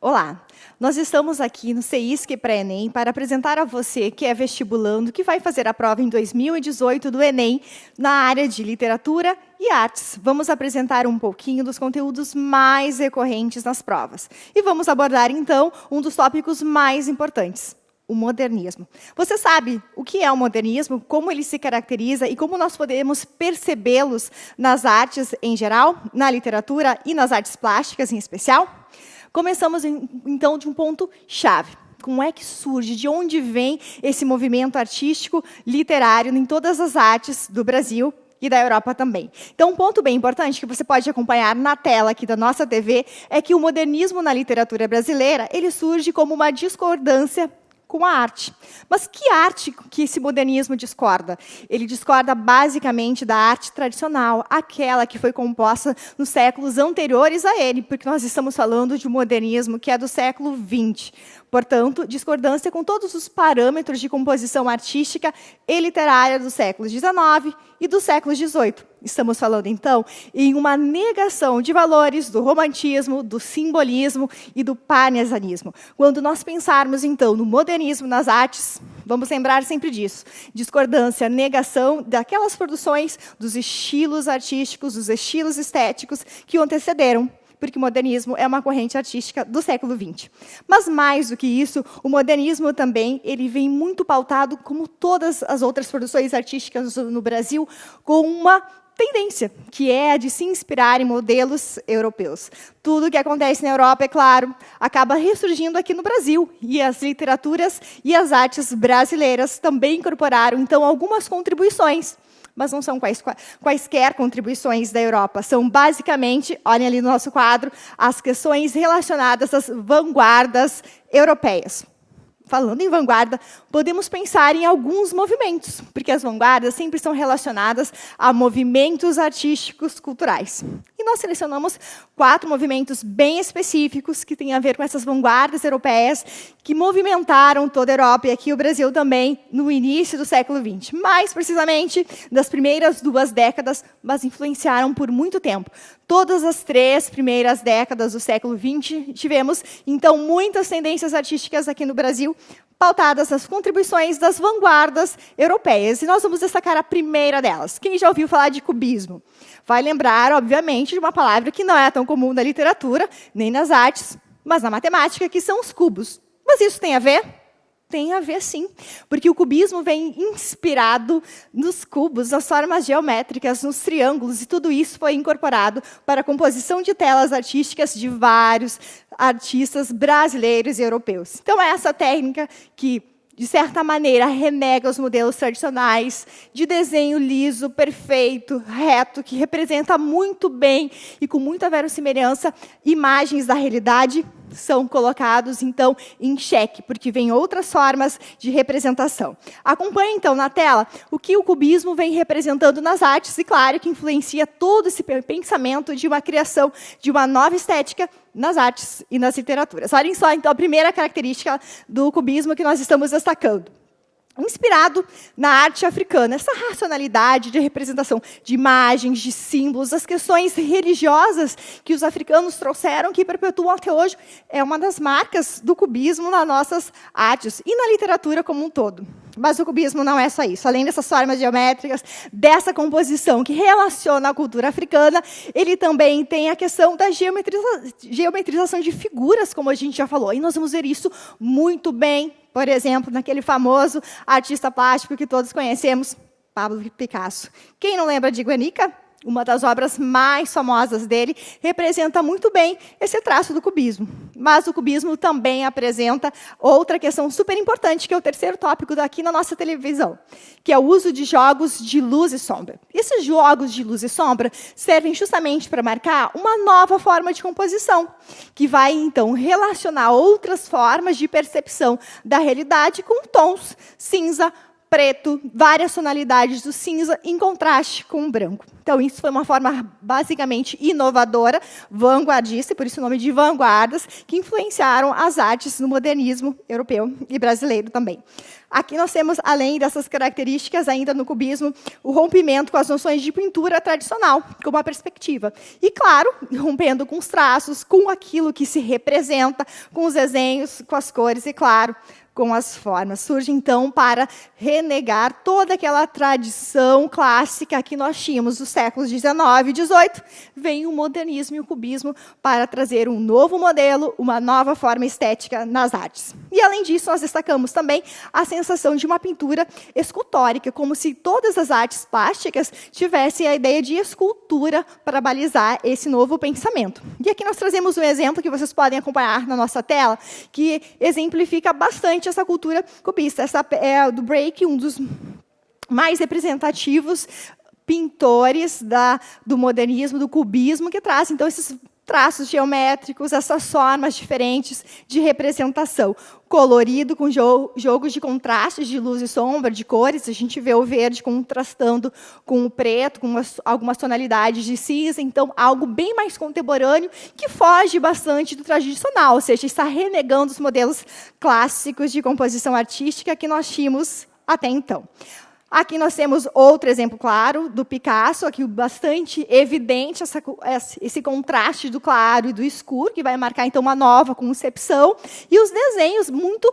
Olá, nós estamos aqui no CEISC Pré-ENEM para apresentar a você que é vestibulando, que vai fazer a prova em 2018 do ENEM na área de literatura e artes. Vamos apresentar um pouquinho dos conteúdos mais recorrentes nas provas. E vamos abordar, então, um dos tópicos mais importantes, o modernismo. Você sabe o que é o modernismo, como ele se caracteriza e como nós podemos percebê-los nas artes em geral, na literatura e nas artes plásticas em especial? Começamos, então, de um ponto-chave. Como é que surge, de onde vem esse movimento artístico, literário, em todas as artes do Brasil e da Europa também? Então, um ponto bem importante que você pode acompanhar na tela aqui da nossa TV é que o modernismo na literatura brasileira ele surge como uma discordância com a arte. Mas que arte que esse modernismo discorda? Ele discorda basicamente da arte tradicional, aquela que foi composta nos séculos anteriores a ele, porque nós estamos falando de um modernismo que é do século XX. Portanto, discordância com todos os parâmetros de composição artística e literária do século XIX e do século XVIII. Estamos falando, então, em uma negação de valores do romantismo, do simbolismo e do parnasianismo. Quando nós pensarmos, então, no modernismo nas artes, vamos lembrar sempre disso. Discordância, negação daquelas produções, dos estilos artísticos, dos estilos estéticos que o antecederam, porque o modernismo é uma corrente artística do século XX. Mas, mais do que isso, o modernismo também ele vem muito pautado, como todas as outras produções artísticas no Brasil, com uma tendência, que é a de se inspirar em modelos europeus. Tudo que acontece na Europa, é claro, acaba ressurgindo aqui no Brasil. E as literaturas e as artes brasileiras também incorporaram, então, algumas contribuições. Mas não são quaisquer contribuições da Europa. São, basicamente, olhem ali no nosso quadro, as questões relacionadas às vanguardas europeias. Falando em vanguarda, podemos pensar em alguns movimentos, porque as vanguardas sempre são relacionadas a movimentos artísticos culturais. E nós selecionamos 4 movimentos bem específicos que têm a ver com essas vanguardas europeias que movimentaram toda a Europa e aqui o Brasil também no início do século XX. Mais precisamente das primeiras 2 décadas, mas influenciaram por muito tempo. Todas as 3 primeiras décadas do século XX, tivemos, então, muitas tendências artísticas aqui no Brasil, pautadas nas contribuições das vanguardas europeias. E nós vamos destacar a primeira delas. Quem já ouviu falar de cubismo? Vai lembrar, obviamente, de uma palavra que não é tão comum na literatura, nem nas artes, mas na matemática, que são os cubos. Mas isso tem a ver? Tem a ver, sim, porque o cubismo vem inspirado nos cubos, nas formas geométricas, nos triângulos, e tudo isso foi incorporado para a composição de telas artísticas de vários artistas brasileiros e europeus. Então, é essa técnica que, de certa maneira, renega os modelos tradicionais de desenho liso, perfeito, reto, que representa muito bem e com muita verossimilhança imagens da realidade, são colocados, então, em xeque, porque vem outras formas de representação. Acompanhe, então, na tela o que o cubismo vem representando nas artes, e, claro, que influencia todo esse pensamento de uma criação de uma nova estética nas artes e nas literaturas. Olhem só, então, a primeira característica do cubismo que nós estamos destacando. Inspirado na arte africana, essa racionalidade de representação de imagens, de símbolos, as questões religiosas que os africanos trouxeram, que perpetuam até hoje, é uma das marcas do cubismo nas nossas artes e na literatura como um todo. Mas o cubismo não é só isso. Além dessas formas geométricas, dessa composição que relaciona a cultura africana, ele também tem a questão da geometrização de figuras, como a gente já falou. E nós vamos ver isso muito bem, por exemplo, naquele famoso artista plástico que todos conhecemos, Pablo Picasso. Quem não lembra de Guernica? Uma das obras mais famosas dele representa muito bem esse traço do cubismo. Mas o cubismo também apresenta outra questão super importante, que é o terceiro tópico daqui na nossa televisão, que é o uso de jogos de luz e sombra. Esses jogos de luz e sombra servem justamente para marcar uma nova forma de composição, que vai, então, relacionar outras formas de percepção da realidade com tons cinza, preto, várias tonalidades do cinza em contraste com o branco. Então, isso foi uma forma basicamente inovadora, vanguardista, e por isso o nome de vanguardas, que influenciaram as artes no modernismo europeu e brasileiro também. Aqui nós temos, além dessas características, ainda no cubismo, o rompimento com as noções de pintura tradicional, como a perspectiva. E, claro, rompendo com os traços, com aquilo que se representa, com os desenhos, com as cores e, claro, com as formas. Surge, então, para renegar toda aquela tradição clássica que nós tínhamos dos séculos XIX e XVIII. Vem o modernismo e o cubismo para trazer um novo modelo, uma nova forma estética nas artes. E, além disso, nós destacamos também a sensação de uma pintura escultórica, como se todas as artes plásticas tivessem a ideia de escultura para balizar esse novo pensamento. E aqui nós trazemos um exemplo que vocês podem acompanhar na nossa tela, que exemplifica bastante essa cultura cubista. Essa é do Braque, um dos mais representativos pintores do modernismo, do cubismo, que traz, então, esses traços geométricos, essas formas diferentes de representação. Colorido, com jogos de contrastes, de luz e sombra, de cores. A gente vê o verde contrastando com o preto, com algumas tonalidades de cinza. Então, algo bem mais contemporâneo, que foge bastante do tradicional, ou seja, está renegando os modelos clássicos de composição artística que nós tínhamos até então. Aqui nós temos outro exemplo claro, do Picasso, aqui bastante evidente esse contraste do claro e do escuro, que vai marcar, então, uma nova concepção. E os desenhos muito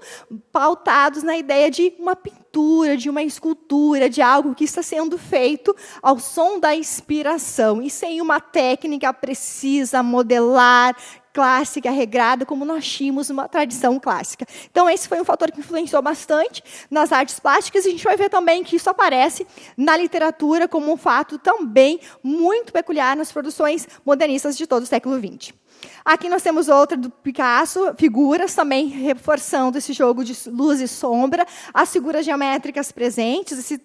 pautados na ideia de uma pintura, de uma escultura, de algo que está sendo feito ao som da inspiração, e sem uma técnica precisa, modelar, clássica, regrada, como nós tínhamos uma tradição clássica. Então, esse foi um fator que influenciou bastante nas artes plásticas, e a gente vai ver também que isso aparece na literatura como um fato também muito peculiar nas produções modernistas de todo o século XX. Aqui nós temos outra do Picasso, figuras, também reforçando esse jogo de luz e sombra, as figuras geométricas presentes, esse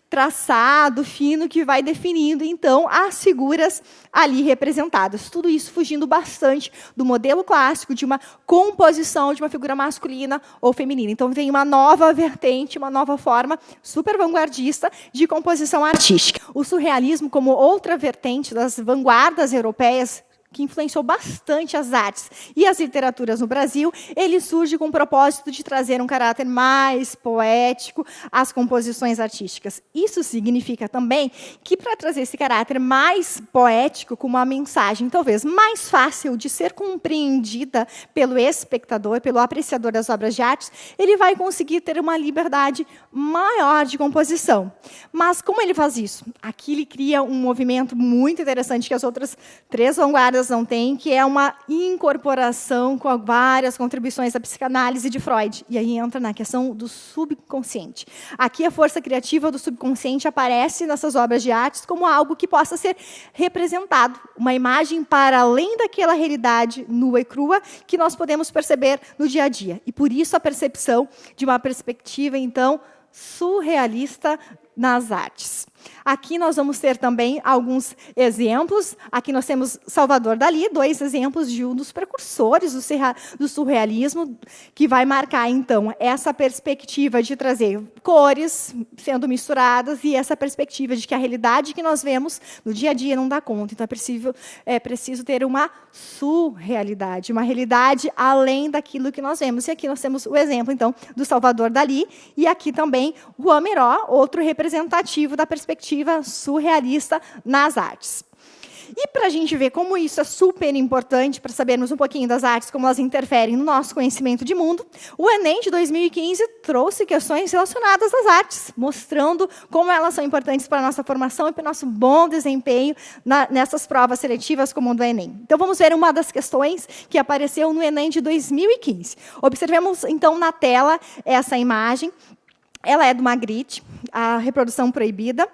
traçado fino que vai definindo, então, as figuras ali representadas. Tudo isso fugindo bastante do modelo clássico de uma composição de uma figura masculina ou feminina. Então, vem uma nova vertente, uma nova forma super vanguardista de composição artística. O surrealismo, como outra vertente das vanguardas europeias, que influenciou bastante as artes e as literaturas no Brasil, ele surge com o propósito de trazer um caráter mais poético às composições artísticas. Isso significa também que, para trazer esse caráter mais poético, com uma mensagem talvez mais fácil de ser compreendida pelo espectador, pelo apreciador das obras de arte, ele vai conseguir ter uma liberdade maior de composição. Mas como ele faz isso? Aqui ele cria um movimento muito interessante que as outras três vanguardas não têm, que é uma incorporação com várias contribuições da psicanálise de Freud. E aí entra na questão do subconsciente. Aqui a força criativa do subconsciente aparece nessas obras de artes como algo que possa ser representado, uma imagem para além daquela realidade nua e crua que nós podemos perceber no dia a dia. E por isso a percepção de uma perspectiva, então, surrealista nas artes. Aqui nós vamos ter também alguns exemplos. Aqui nós temos Salvador Dalí, dois exemplos de um dos precursores do surrealismo, que vai marcar, então, essa perspectiva de trazer cores sendo misturadas e essa perspectiva de que a realidade que nós vemos no dia a dia não dá conta. Então, é preciso ter uma surrealidade, uma realidade além daquilo que nós vemos. E aqui nós temos o exemplo, então, do Salvador Dalí, e aqui também o Amiró, outro representativo da perspectiva surrealista nas artes. E para a gente ver como isso é super importante para sabermos um pouquinho das artes, como elas interferem no nosso conhecimento de mundo, o Enem de 2015 trouxe questões relacionadas às artes, mostrando como elas são importantes para a nossa formação e para o nosso bom desempenho nessas provas seletivas como o do Enem. Então, vamos ver uma das questões que apareceu no Enem de 2015. Observemos, então, na tela essa imagem. Ela é do Magritte, a reprodução proibida.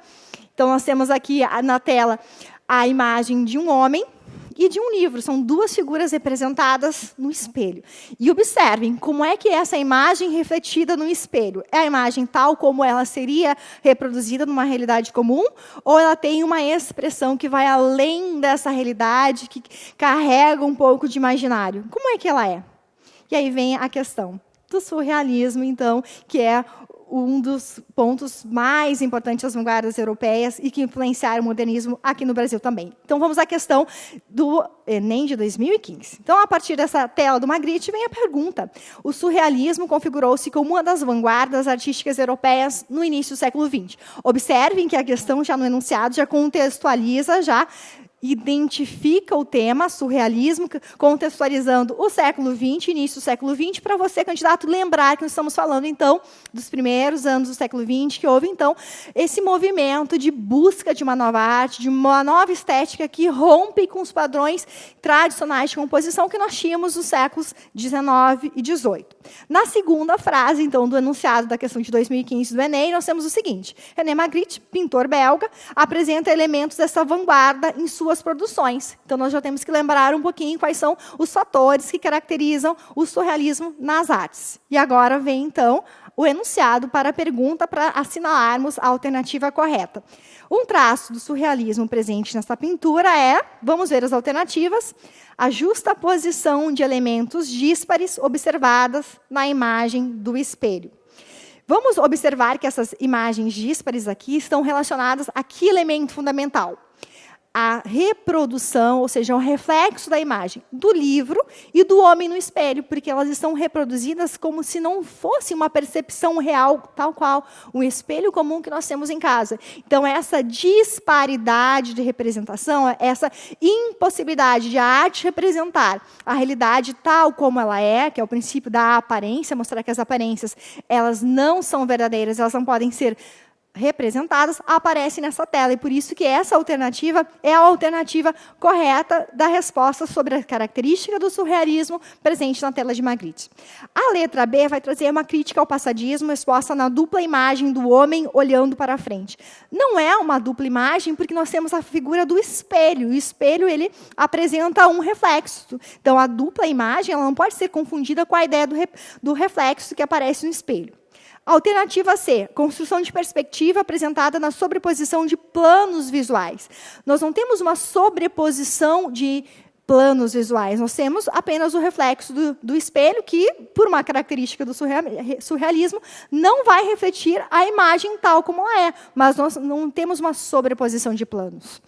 Então, nós temos aqui na tela a imagem de um homem e de um livro. São duas figuras representadas no espelho. E observem como é que é essa imagem refletida no espelho. É a imagem tal como ela seria reproduzida numa realidade comum, ou ela tem uma expressão que vai além dessa realidade, que carrega um pouco de imaginário? Como é que ela é? E aí vem a questão do surrealismo, então, que é um dos pontos mais importantes das vanguardas europeias e que influenciaram o modernismo aqui no Brasil também. Então, vamos à questão do Enem de 2015. Então, a partir dessa tela do Magritte, vem a pergunta. O surrealismo configurou-se como uma das vanguardas artísticas europeias no início do século XX. Observem que a questão, já no enunciado, já contextualiza, já identifica o tema surrealismo, contextualizando o século XX, início do século XX, para você, candidato, lembrar que nós estamos falando, então, dos primeiros anos do século XX, que houve, então, esse movimento de busca de uma nova arte, de uma nova estética que rompe com os padrões tradicionais de composição que nós tínhamos nos séculos XIX e XVIII. Na segunda frase, então, do enunciado da questão de 2015 do Enem, nós temos o seguinte: René Magritte, pintor belga, apresenta elementos dessa vanguarda em suas produções. Então, nós já temos que lembrar um pouquinho quais são os fatores que caracterizam o surrealismo nas artes. E agora vem, então, o enunciado para a pergunta, para assinalarmos a alternativa correta. Um traço do surrealismo presente nessa pintura é, vamos ver as alternativas, a justaposição de elementos díspares observadas na imagem do espelho. Vamos observar que essas imagens díspares aqui estão relacionadas a que elemento fundamental? A reprodução, ou seja, o reflexo da imagem do livro e do homem no espelho, porque elas estão reproduzidas como se não fosse uma percepção real, tal qual um espelho comum que nós temos em casa. Então, essa disparidade de representação, essa impossibilidade de a arte representar a realidade tal como ela é, que é o princípio da aparência, mostrar que as aparências elas não são verdadeiras, elas não podem ser representadas, aparece nessa tela. E por isso que essa alternativa é a alternativa correta da resposta sobre a característica do surrealismo presente na tela de Magritte. A letra B vai trazer uma crítica ao passadismo exposta na dupla imagem do homem olhando para a frente. Não é uma dupla imagem, porque nós temos a figura do espelho. O espelho ele apresenta um reflexo. Então, a dupla imagem ela não pode ser confundida com a ideia do reflexo que aparece no espelho. Alternativa C, construção de perspectiva apresentada na sobreposição de planos visuais. Nós não temos uma sobreposição de planos visuais, nós temos apenas o reflexo do espelho, que, por uma característica do surrealismo, não vai refletir a imagem tal como ela é, mas nós não temos uma sobreposição de planos.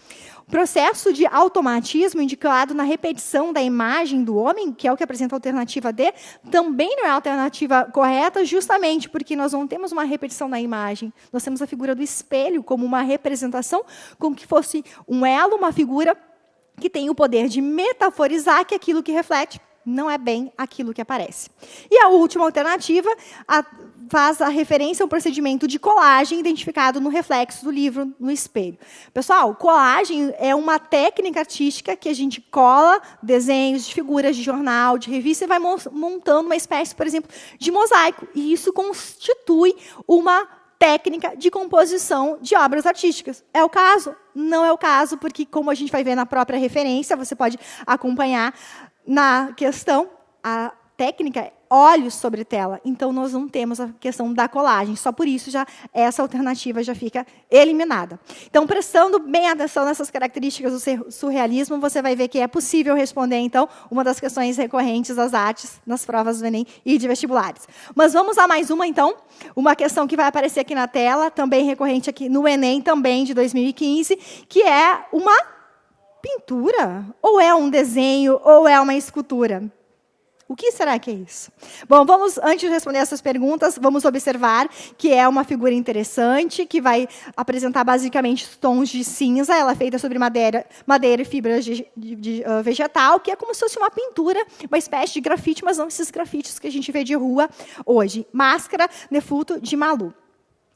O processo de automatismo indicado na repetição da imagem do homem, que é o que apresenta a alternativa D, também não é a alternativa correta, justamente porque nós não temos uma repetição da imagem. Nós temos a figura do espelho como uma representação, como que fosse um elo, uma figura que tem o poder de metaforizar que aquilo que reflete não é bem aquilo que aparece. E a última alternativa faz a referência ao procedimento de colagem identificado no reflexo do livro no espelho. Pessoal, colagem é uma técnica artística que a gente cola desenhos de figuras de jornal, de revista, e vai montando uma espécie, por exemplo, de mosaico. E isso constitui uma técnica de composição de obras artísticas. É o caso? Não é o caso, porque, como a gente vai ver na própria referência, você pode acompanhar na questão, a técnica é olhos sobre tela. Então, nós não temos a questão da colagem. Só por isso, essa alternativa já fica eliminada. Então, prestando bem atenção nessas características do surrealismo, você vai ver que é possível responder, então, uma das questões recorrentes das artes nas provas do Enem e de vestibulares. Mas vamos a mais uma, então. Uma questão que vai aparecer aqui na tela, também recorrente aqui no Enem, também de 2015, que é uma pintura? Ou é um desenho? Ou é uma escultura? O que será que é isso? Bom, antes de responder essas perguntas, vamos observar que é uma figura interessante, que vai apresentar basicamente tons de cinza. Ela é feita sobre madeira e fibras de vegetal, que é como se fosse uma pintura, uma espécie de grafite, mas não esses grafites que a gente vê de rua hoje. Máscara Nefuto de Malu.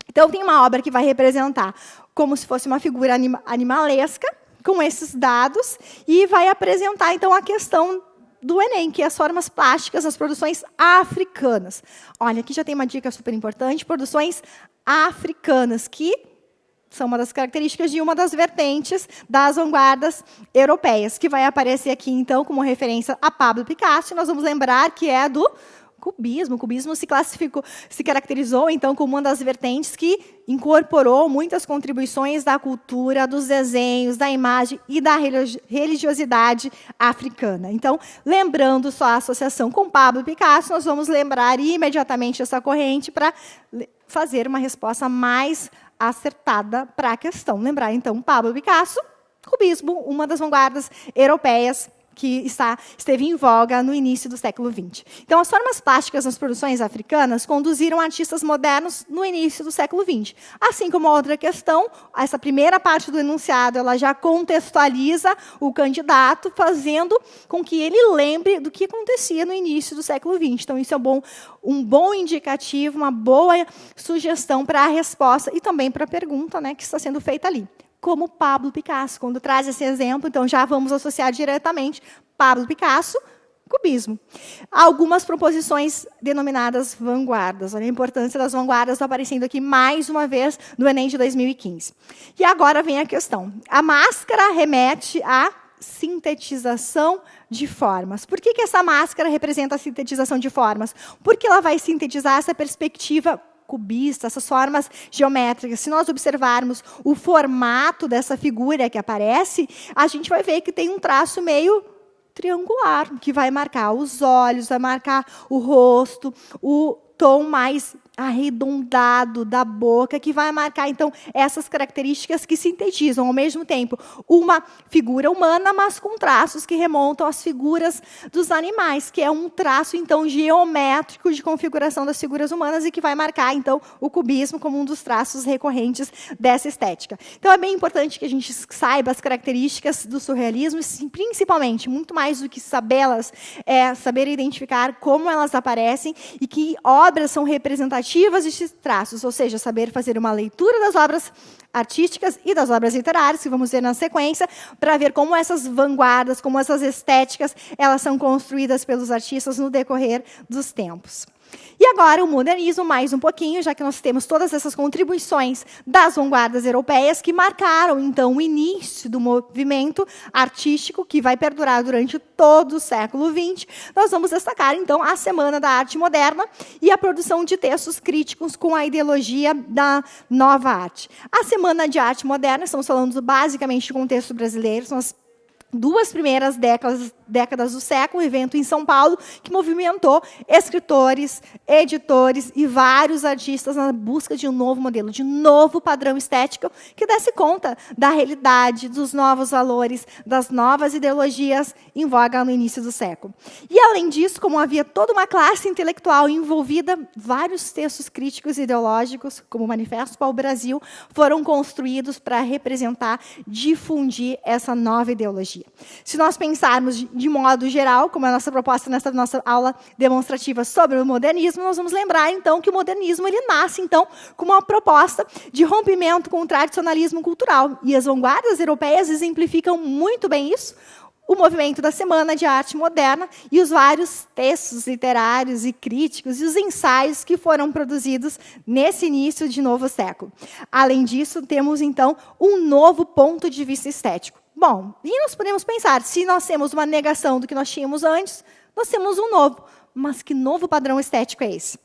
Então, tem uma obra que vai representar como se fosse uma figura animalesca, com esses dados, e vai apresentar, então, a questão do Enem, que é as formas plásticas das produções africanas. Olha, aqui já tem uma dica super importante, produções africanas, que são uma das características de uma das vertentes das vanguardas europeias, que vai aparecer aqui, então, como referência a Pablo Picasso, e nós vamos lembrar que é do cubismo. O cubismo se caracterizou, então, como uma das vertentes que incorporou muitas contribuições da cultura, dos desenhos, da imagem e da religiosidade africana. Então, lembrando só a associação com Pablo Picasso, nós vamos lembrar imediatamente essa corrente para fazer uma resposta mais acertada para a questão. Lembrar, então, Pablo Picasso, cubismo, uma das vanguardas europeias que esteve em voga no início do século XX. Então, as formas plásticas nas produções africanas conduziram artistas modernos no início do século XX. Assim como a outra questão, essa primeira parte do enunciado ela já contextualiza o candidato, fazendo com que ele lembre do que acontecia no início do século XX. Então, isso é um bom indicativo, uma boa sugestão para a resposta e também para a pergunta, né, que está sendo feita ali. Como Pablo Picasso. Quando traz esse exemplo, então já vamos associar diretamente Pablo Picasso, cubismo. Algumas proposições denominadas vanguardas. Olha a importância das vanguardas, está aparecendo aqui mais uma vez no Enem de 2015. E agora vem a questão. A máscara remete à sintetização de formas. Por que essa máscara representa a sintetização de formas? Porque ela vai sintetizar essa perspectiva cubista, essas formas geométricas. Se nós observarmos o formato dessa figura que aparece, a gente vai ver que tem um traço meio triangular, que vai marcar os olhos, vai marcar o rosto, o tom mais arredondado da boca, que vai marcar, então, essas características que sintetizam, ao mesmo tempo, uma figura humana, mas com traços que remontam às figuras dos animais, que é um traço, então, geométrico de configuração das figuras humanas e que vai marcar, então, o cubismo como um dos traços recorrentes dessa estética. Então, é bem importante que a gente saiba as características do surrealismo e, principalmente, muito mais do que sabê-las, é saber identificar como elas aparecem e que obras são representativas desses traços, ou seja, saber fazer uma leitura das obras artísticas e das obras literárias, que vamos ver na sequência, para ver como essas vanguardas, como essas estéticas, elas são construídas pelos artistas no decorrer dos tempos. E agora o modernismo, mais um pouquinho, já que nós temos todas essas contribuições das vanguardas europeias que marcaram, então, o início do movimento artístico que vai perdurar durante todo o século XX. Nós vamos destacar, então, a Semana da Arte Moderna e a produção de textos críticos com a ideologia da nova arte. A Semana de Arte Moderna, estamos falando basicamente de contexto brasileiro, são as duas primeiras décadas do século, um evento em São Paulo, que movimentou escritores, editores e vários artistas na busca de um novo modelo, de um novo padrão estético que desse conta da realidade, dos novos valores, das novas ideologias em voga no início do século. E, além disso, como havia toda uma classe intelectual envolvida, vários textos críticos e ideológicos, como o Manifesto para o Brasil, foram construídos para representar, difundir essa nova ideologia. Se nós pensarmos de modo geral, como é a nossa proposta nessa nossa aula demonstrativa sobre o modernismo, nós vamos lembrar, então, que o modernismo ele nasce, então, como uma proposta de rompimento com o tradicionalismo cultural. E as vanguardas europeias exemplificam muito bem isso, o movimento da Semana de Arte Moderna e os vários textos literários e críticos e os ensaios que foram produzidos nesse início de novo século. Além disso, temos, então, um novo ponto de vista estético. Bom, e nós podemos pensar, se nós temos uma negação do que nós tínhamos antes, nós temos um novo. Mas que novo padrão estético é esse?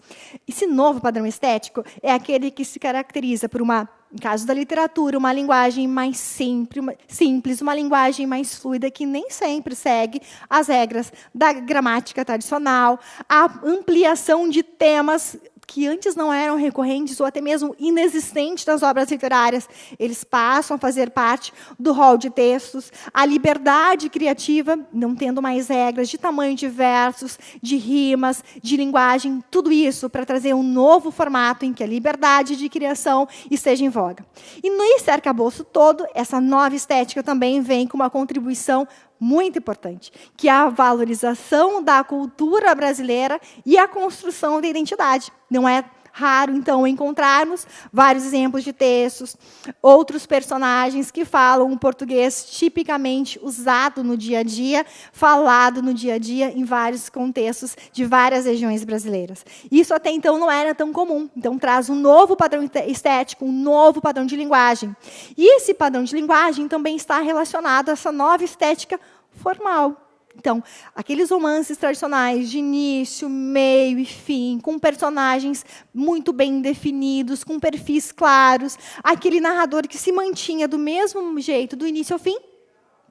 Esse novo padrão estético é aquele que se caracteriza por no caso da literatura, uma linguagem mais simples, uma linguagem mais fluida, que nem sempre segue as regras da gramática tradicional, a ampliação de temas que antes não eram recorrentes ou até mesmo inexistentes nas obras literárias, eles passam a fazer parte do rol de textos, a liberdade criativa, não tendo mais regras de tamanho de versos, de rimas, de linguagem, tudo isso para trazer um novo formato em que a liberdade de criação esteja em voga. E nesse arcabouço todo, essa nova estética também vem com uma contribuição muito importante, que é a valorização da cultura brasileira e a construção da identidade. Não é raro, então, encontrarmos vários exemplos de textos, outros personagens que falam um português tipicamente usado no dia a dia, falado no dia a dia em vários contextos de várias regiões brasileiras. Isso até então não era tão comum. Então, traz um novo padrão estético, um novo padrão de linguagem. E esse padrão de linguagem também está relacionado a essa nova estética formal. Então, aqueles romances tradicionais de início, meio e fim, com personagens muito bem definidos, com perfis claros, aquele narrador que se mantinha do mesmo jeito, do início ao fim,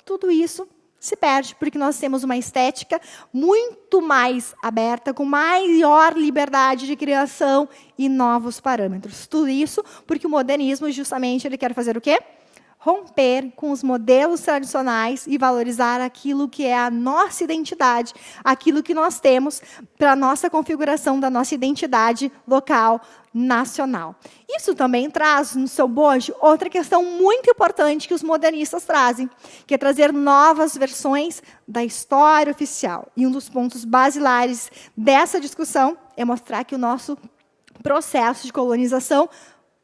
tudo isso se perde, porque nós temos uma estética muito mais aberta, com maior liberdade de criação e novos parâmetros. Tudo isso porque o modernismo, justamente, ele quer fazer o quê? Romper com os modelos tradicionais e valorizar aquilo que é a nossa identidade, aquilo que nós temos para a nossa configuração da nossa identidade local, nacional. Isso também traz no seu bojo outra questão muito importante que os modernistas trazem, que é trazer novas versões da história oficial. E um dos pontos basilares dessa discussão é mostrar que o nosso processo de colonização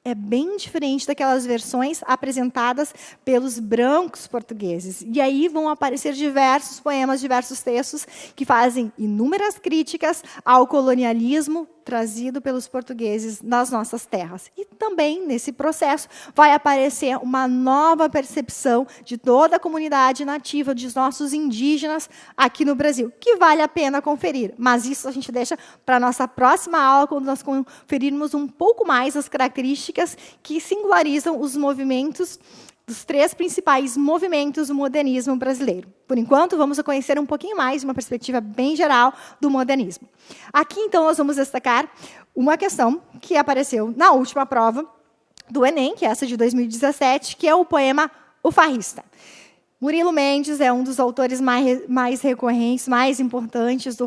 é bem diferente daquelas versões apresentadas pelos brancos portugueses. E aí vão aparecer diversos poemas, diversos textos que fazem inúmeras críticas ao colonialismo trazido pelos portugueses nas nossas terras. E também, nesse processo, vai aparecer uma nova percepção de toda a comunidade nativa, dos nossos indígenas aqui no Brasil, que vale a pena conferir. Mas isso a gente deixa para a nossa próxima aula, quando nós conferirmos um pouco mais as características que singularizam os movimentos, dos 3 principais movimentos do modernismo brasileiro. Por enquanto, vamos conhecer um pouquinho mais, de uma perspectiva bem geral, do modernismo. Aqui, então, nós vamos destacar uma questão que apareceu na última prova do Enem, que é essa de 2017, que é o poema O Farrista. Murilo Mendes é um dos autores mais recorrentes, mais importantes do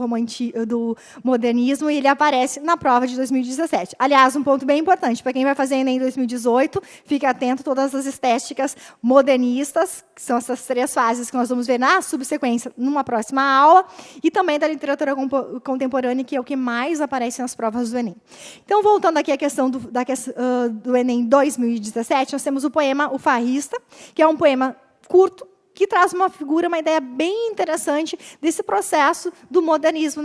modernismo, e ele aparece na prova de 2017. Aliás, um ponto bem importante, para quem vai fazer Enem 2018, fique atento a todas as estéticas modernistas, que são essas 3 fases que nós vamos ver na subsequência, numa próxima aula, e também da literatura contemporânea, que é o que mais aparece nas provas do Enem. Então, voltando aqui à questão do Enem 2017, nós temos o poema O Farrista, que é um poema curto, que traz uma ideia bem interessante desse processo do modernismo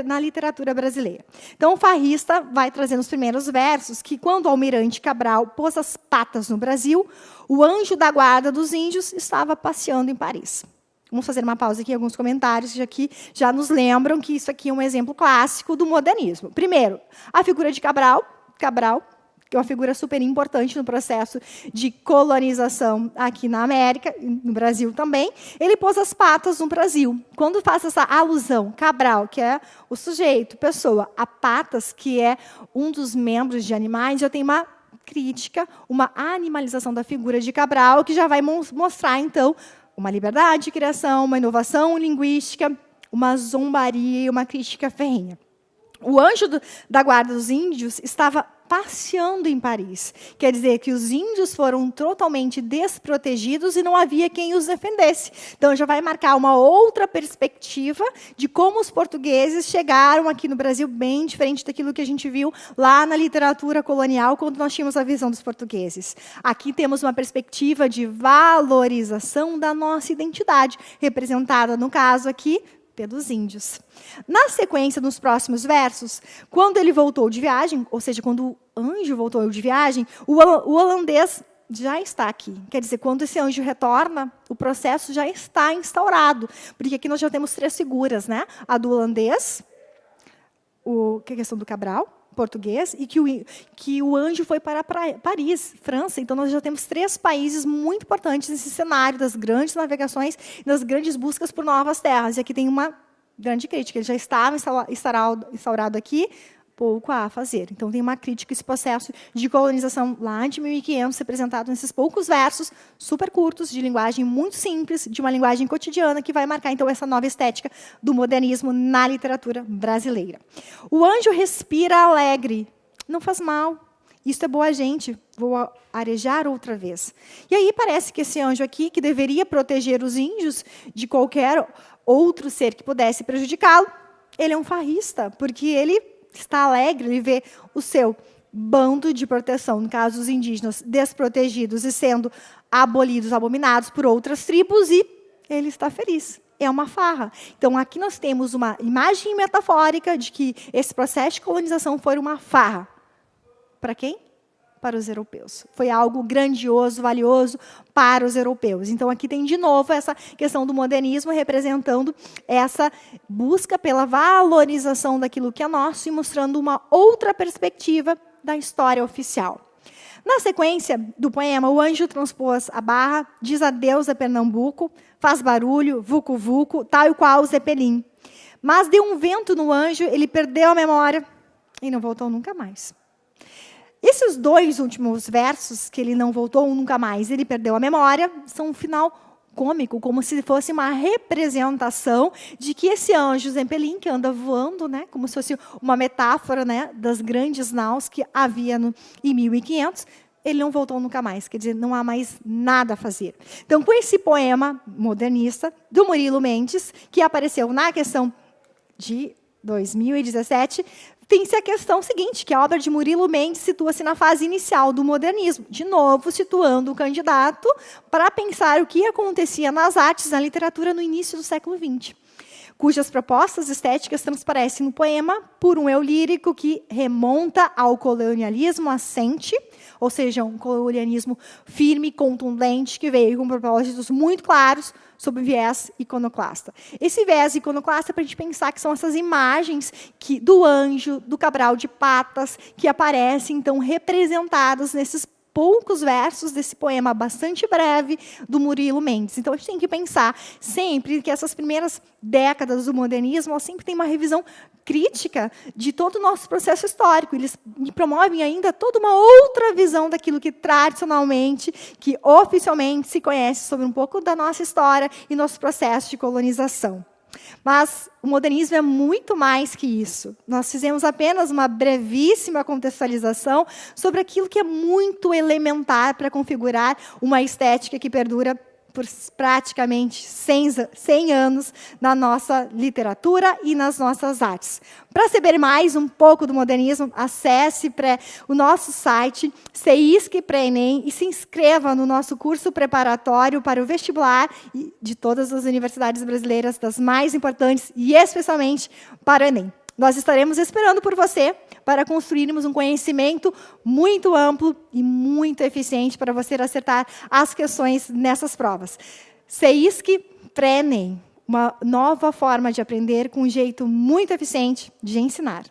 na literatura brasileira. Então, o Farrista vai trazendo os primeiros versos, que quando o almirante Cabral pôs as patas no Brasil, o anjo da guarda dos índios estava passeando em Paris. Vamos fazer uma pausa aqui, alguns comentários que aqui já nos lembram que isso aqui é um exemplo clássico do modernismo. Primeiro, a figura de Cabral, que é uma figura super importante no processo de colonização aqui na América, no Brasil também. Ele pôs as patas no Brasil. Quando faz essa alusão, Cabral, que é o sujeito, pessoa, a patas, que é um dos membros de animais, já tem uma crítica, uma animalização da figura de Cabral, que já vai mostrar, então, uma liberdade de criação, uma inovação linguística, uma zombaria e uma crítica ferrenha. O anjo da guarda dos índios estava passeando em Paris. Quer dizer que os índios foram totalmente desprotegidos e não havia quem os defendesse. Então, já vai marcar uma outra perspectiva de como os portugueses chegaram aqui no Brasil, bem diferente daquilo que a gente viu lá na literatura colonial, quando nós tínhamos a visão dos portugueses. Aqui temos uma perspectiva de valorização da nossa identidade, representada, no caso aqui, pelos índios. Na sequência, nos próximos versos, quando ele voltou de viagem, ou seja, quando o anjo voltou de viagem, o holandês já está aqui. Quer dizer, quando esse anjo retorna, o processo já está instaurado. Porque aqui nós já temos 3 figuras, né? A do holandês, que é a questão do Cabral, português, e que o anjo foi para Paris, França. Então, nós já temos 3 países muito importantes nesse cenário das grandes navegações, das grandes buscas por novas terras. E aqui tem uma grande crítica. Ele já estava instaurado aqui, pouco a fazer. Então, tem uma crítica a esse processo de colonização lá de 1500, representado nesses poucos versos, super curtos, de linguagem muito simples, de uma linguagem cotidiana, que vai marcar, então, essa nova estética do modernismo na literatura brasileira. O anjo respira alegre. Não faz mal. Isso é boa gente. Vou arejar outra vez. E aí parece que esse anjo aqui, que deveria proteger os índios de qualquer outro ser que pudesse prejudicá-lo, ele é um farrista, porque ele está alegre, ele vê o seu bando de proteção, no caso, os indígenas desprotegidos e sendo abolidos, abominados por outras tribos, e ele está feliz. É uma farra. Então, aqui nós temos uma imagem metafórica de que esse processo de colonização foi uma farra. Para quem? Para os europeus. Foi algo grandioso, valioso para os europeus. Então, aqui tem, de novo, essa questão do modernismo representando essa busca pela valorização daquilo que é nosso e mostrando uma outra perspectiva da história oficial. Na sequência do poema, o anjo transpôs a barra, diz adeus a Pernambuco, faz barulho, vucu-vucu, tal qual o Zeppelin. Mas deu um vento no anjo, ele perdeu a memória e não voltou nunca mais. Esses 2 últimos versos, que ele não voltou nunca mais, ele perdeu a memória, são um final cômico, como se fosse uma representação de que esse anjo Zeppelin, que anda voando, né, como se fosse uma metáfora, né, das grandes naus que havia em 1500, ele não voltou nunca mais, quer dizer, não há mais nada a fazer. Então, com esse poema modernista do Murilo Mendes, que apareceu na questão de 2017, tem-se a questão seguinte, que a obra de Murilo Mendes situa-se na fase inicial do modernismo, de novo situando o candidato para pensar o que acontecia nas artes, na literatura, no início do século XX, cujas propostas estéticas transparecem no poema por um eu lírico que remonta ao colonialismo assente, ou seja, um colonialismo firme, contundente, que veio com propósitos muito claros sobre o viés iconoclasta. Esse viés iconoclasta é para a gente pensar que são essas imagens do anjo, do Cabral de Patas, que aparecem, então, representadas nesses poucos versos desse poema bastante breve do Murilo Mendes. Então, a gente tem que pensar sempre que essas primeiras décadas do modernismo, elas sempre têm uma revisão crítica de todo o nosso processo histórico. Eles promovem ainda toda uma outra visão daquilo que tradicionalmente, que oficialmente se conhece sobre um pouco da nossa história e nosso processo de colonização. Mas o modernismo é muito mais que isso. Nós fizemos apenas uma brevíssima contextualização sobre aquilo que é muito elementar para configurar uma estética que perdura por praticamente 100 anos na nossa literatura e nas nossas artes. Para saber mais um pouco do modernismo, acesse o nosso site, CEISC Pré-ENEM, e se inscreva no nosso curso preparatório para o vestibular de todas as universidades brasileiras, das mais importantes, e especialmente para o Enem. Nós estaremos esperando por você para construirmos um conhecimento muito amplo e muito eficiente para você acertar as questões nessas provas. CEISC Pré-ENEM, uma nova forma de aprender com um jeito muito eficiente de ensinar.